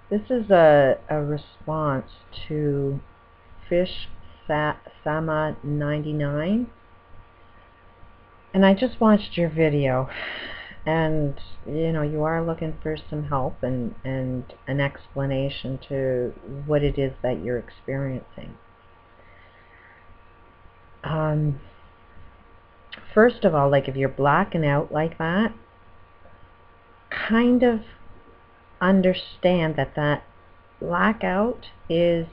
This is a response to fishsama999, and I just watched your video, and you are looking for some help and an explanation to what it is that you're experiencing. First of all, like if you're blacking out like that, kind of understand that blackout is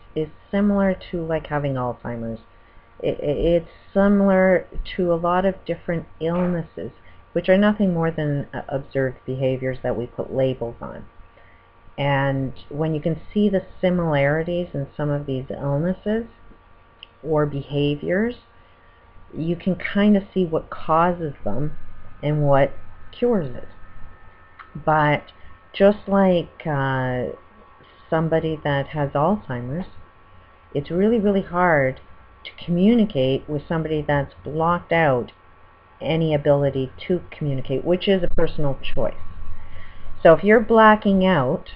similar to like having Alzheimer's. It's similar to a lot of different illnesses, which are nothing more than observed behaviors that we put labels on. And when you can see the similarities in some of these illnesses or behaviors, you can kind of see what causes them and what cures it. But just like somebody that has Alzheimer's, it's really, really hard to communicate with somebody that's blocked out any ability to communicate, which is a personal choice. So if you're blacking out,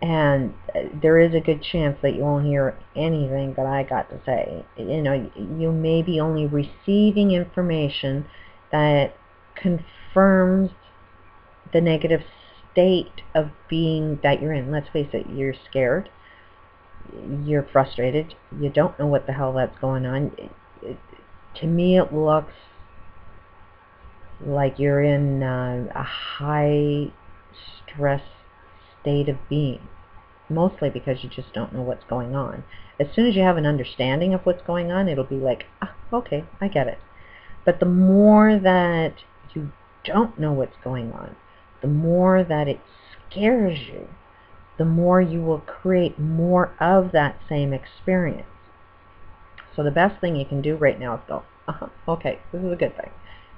and there is a good chance that you won't hear anything that I got to say. You may be only receiving information that confirms the negative state of being that you're in. Let's face it, you're scared, you're frustrated, you don't know what the hell that's going on. To me, it looks like you're in a high stress state of being, mostly because you just don't know what's going on. As soon as you have an understanding of what's going on, it'll be like, okay, I get it. But the more that you don't know what's going on, the more that it scares you, the more you will create more of that same experience. So the best thing you can do right now is go, okay, this is a good thing.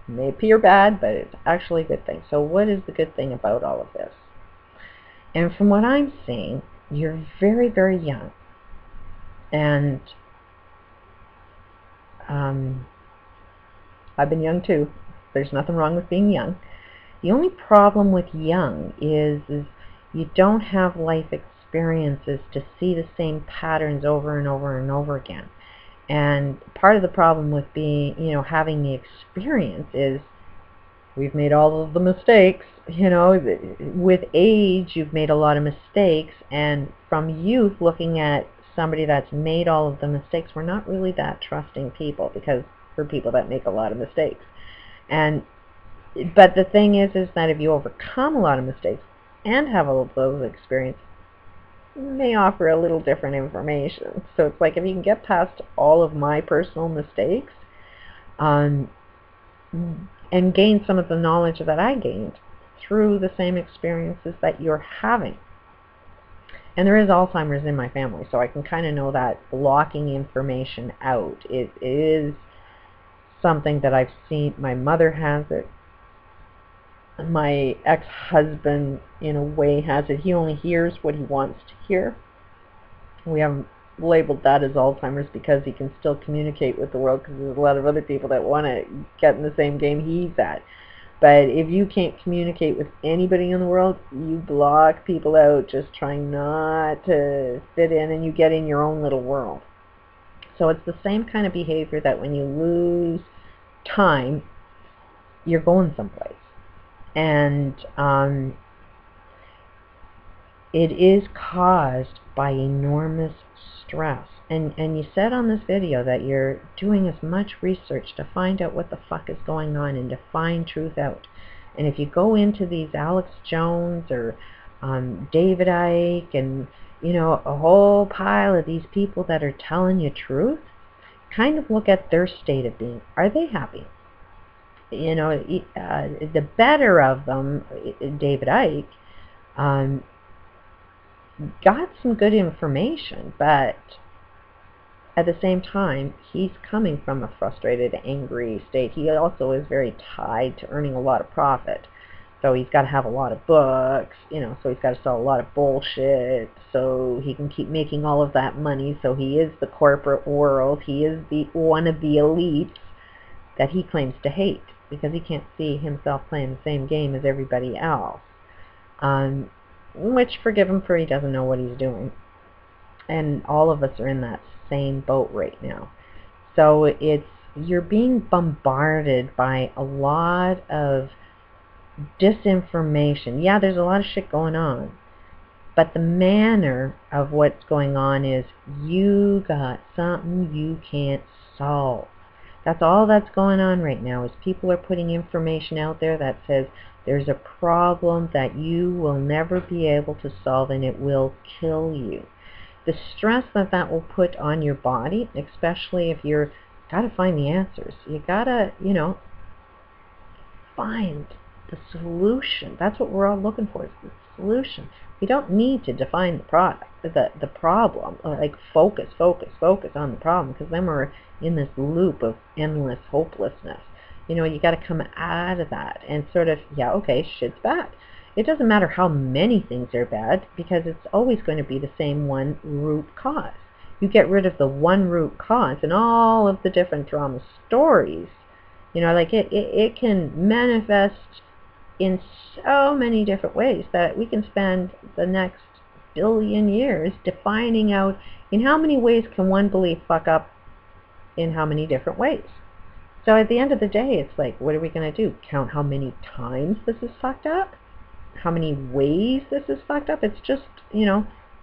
It may appear bad, but it's actually a good thing. So what is the good thing about all of this? And from what I'm seeing, you're very, very young. And I've been young too. There's nothing wrong with being young. The only problem with young is you don't have life experiences to see the same patterns over and over and over again. And part of the problem with being, having the experience is we've made all of the mistakes. With age, you've made a lot of mistakes, and from youth, looking at somebody that's made all of the mistakes, we're not really that trusting people, because we're people that make a lot of mistakes. But the thing is that if you overcome a lot of mistakes and have all of those experiences, you may offer a little different information. So it's like if you can get past all of my personal mistakes and gain some of the knowledge that I gained through the same experiences that you're having. And there is Alzheimer's in my family, so I can kind of know that blocking information out is something that I've seen. My mother has it. My ex-husband, in a way, has it. He only hears what he wants to hear. We haven't labeled that as Alzheimer's because he can still communicate with the world, because there's a lot of other people that want to get in the same game he's at. But if you can't communicate with anybody in the world, you block people out, just trying not to fit in, and you get in your own little world. So it's the same kind of behavior that when you lose time, you're going someplace. And it is caused by enormous stress. And you said on this video that you're doing as much research to find out what the fuck is going on and to find truth out. And if you go into these Alex Jones or David Icke and a whole pile of these people that are telling you truth, kind of look at their state of being. Are they happy? The better of them, David Icke, got some good information, but at the same time, he's coming from a frustrated, angry state. He also is very tied to earning a lot of profit. So he's got to have a lot of books, so he's got to sell a lot of bullshit so he can keep making all of that money. So he is the corporate world. He is one of the elites that he claims to hate, because he can't see himself playing the same game as everybody else. which forgive him for he doesn't know what he's doing. And all of us are in that same boat right now. So you're being bombarded by a lot of disinformation. Yeah, there's a lot of shit going on, but the manner of what's going on is you got something you can't solve. That's all that's going on right now, is people are putting information out there that says there's a problem that you will never be able to solve and it will kill you. The stress that will put on your body, especially if you're gotta find the answers. You gotta, find the solution. That's what we're all looking for, is the solution. We don't need to define the problem, like focus on the problem, because then we're in this loop of endless hopelessness. You got to come out of that and sort of, yeah, okay, shit's bad. It doesn't matter how many things are bad, because it's always going to be the same one root cause. You get rid of the one root cause and all of the different drama stories, like it can manifest in so many different ways that we can spend the next billion years defining out in how many ways can one belief fuck up in how many different ways. So at the end of the day, it's like, what are we going to do? Count how many times this is fucked up? How many ways this is fucked up? It's just,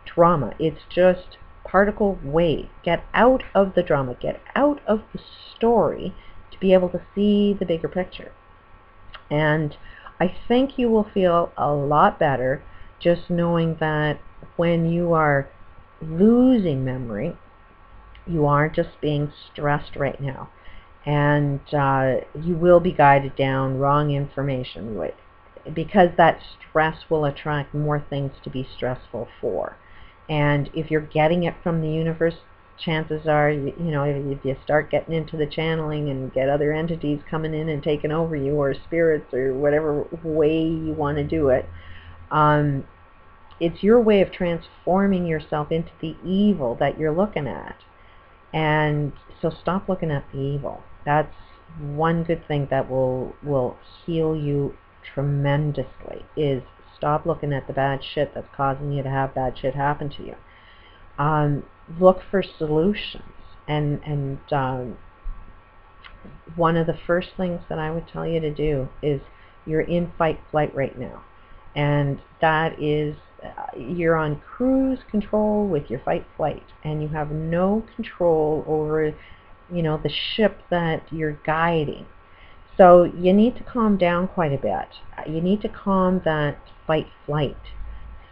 drama. It's just particle wave. Get out of the drama. Get out of the story to be able to see the bigger picture. And I think you will feel a lot better just knowing that when you are losing memory, you are just being stressed right now. And you will be guided down wrong information, because that stress will attract more things to be stressful for. And if you're getting it from the universe, chances are, if you start getting into the channeling and get other entities coming in and taking over you, or spirits, or whatever way you want to do it, it's your way of transforming yourself into the evil that you're looking at. And so stop looking at the evil. That's one good thing that will heal you tremendously, is stop looking at the bad shit that's causing you to have bad shit happen to you. Look for solutions. And one of the first things that I would tell you to do is, you're in fight-flight right now. And that is, you're on cruise control with your fight-flight, and you have no control over, the ship that you're guiding. So you need to calm down quite a bit. You need to calm that fight-flight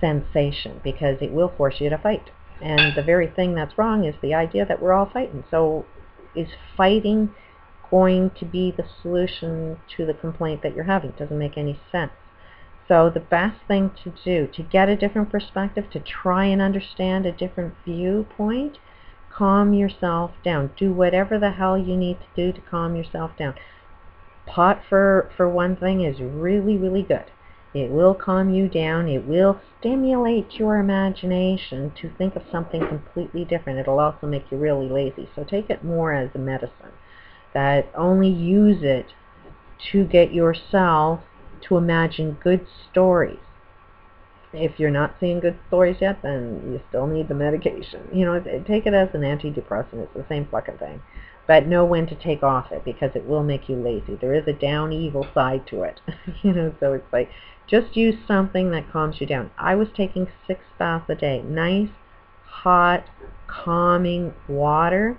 sensation, because it will force you to fight. And the very thing that's wrong is the idea that we're all fighting. So is fighting going to be the solution to the complaint that you're having? It doesn't make any sense. So the best thing to do, to get a different perspective, to try and understand a different viewpoint, calm yourself down. Do whatever the hell you need to do to calm yourself down. Pot, for one thing, is really, really good. It will calm you down. It will stimulate your imagination to think of something completely different. It'll also make you really lazy. So take it more as a medicine. That only use it to get yourself to imagine good stories. If you're not seeing good stories yet, then you still need the medication. Take it as an antidepressant. It's the same fucking thing. But know when to take off it, because it will make you lazy. There is a down evil side to it. So it's like, just use something that calms you down. I was taking 6 baths a day. Nice, hot, calming water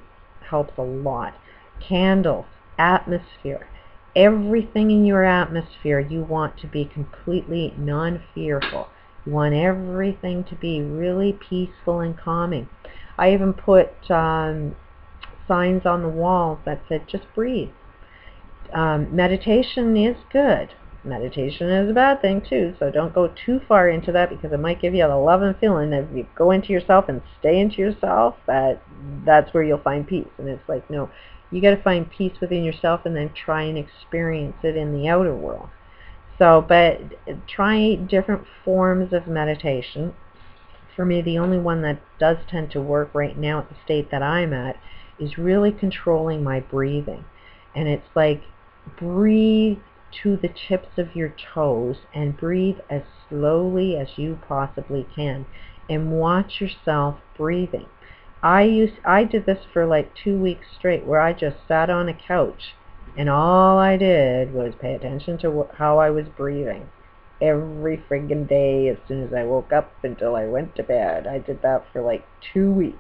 helps a lot. Candles, atmosphere. Everything in your atmosphere you want to be completely non-fearful. You want everything to be really peaceful and calming. I even put signs on the walls that said, just breathe. Meditation is good. Meditation is a bad thing too, so don't go too far into that, because it might give you the love and feeling that if you go into yourself and stay into yourself, that's where you'll find peace. And it's like, no, you got to find peace within yourself and then try and experience it in the outer world. So, but try different forms of meditation. For me, the only one that does tend to work right now at the state that I'm at is really controlling my breathing. And it's like, breathe to the tips of your toes and breathe as slowly as you possibly can, and watch yourself breathing. I did this for like 2 weeks straight, where I just sat on a couch and all I did was pay attention to how I was breathing every friggin' day, as soon as I woke up until I went to bed. I did that for like 2 weeks.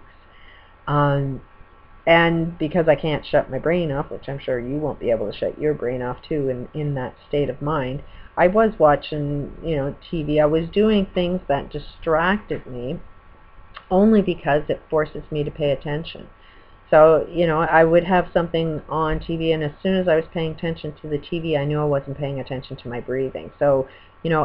And because I can't shut my brain off, which I'm sure you won't be able to shut your brain off too in that state of mind, I was watching, TV. I was doing things that distracted me only because it forces me to pay attention. So, I would have something on TV, and as soon as I was paying attention to the TV, I knew I wasn't paying attention to my breathing. So,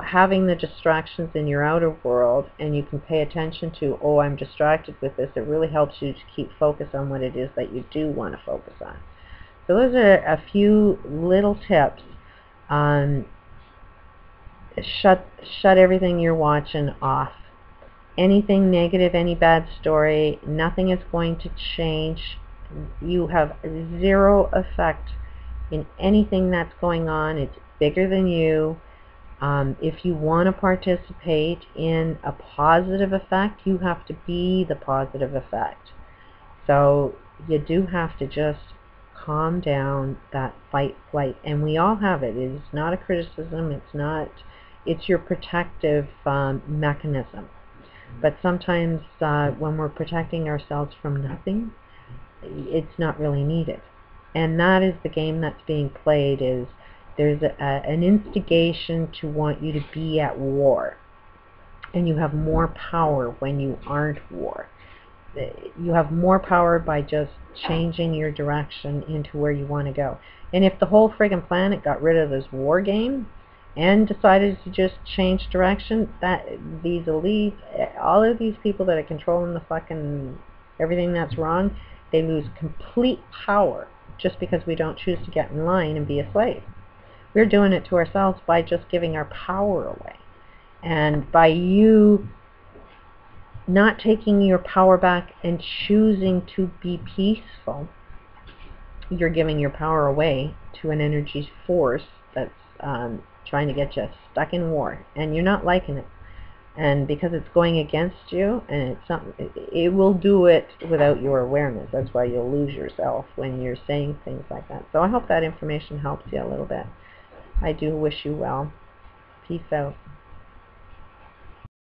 having the distractions in your outer world, and you can pay attention to, oh, I'm distracted with this, it really helps you to keep focus on what it is that you do want to focus on. So those are a few little tips on shut everything you're watching off. Anything negative, any bad story, nothing is going to change. You have zero effect in anything that's going on. It's bigger than you. If you want to participate in a positive effect, you have to be the positive effect. So you do have to just calm down that fight, flight, and we all have it. It is not a criticism. It's your protective mechanism. But sometimes when we're protecting ourselves from nothing, it's not really needed. And that is the game that's being played. Is there's an instigation to want you to be at war. And you have more power when you aren't war. You have more power by just changing your direction into where you want to go. And if the whole friggin' planet got rid of this war game and decided to just change direction, that these elites, all of these people that are controlling the fucking everything that's wrong, they lose complete power just because we don't choose to get in line and be a slave. We're doing it to ourselves by just giving our power away. And by you not taking your power back and choosing to be peaceful, you're giving your power away to an energy force that's trying to get you stuck in war, and you're not liking it. And because it's going against you, and it will do it without your awareness. That's why you'll lose yourself when you're saying things like that. So I hope that information helps you a little bit. I do wish you well. Peace out.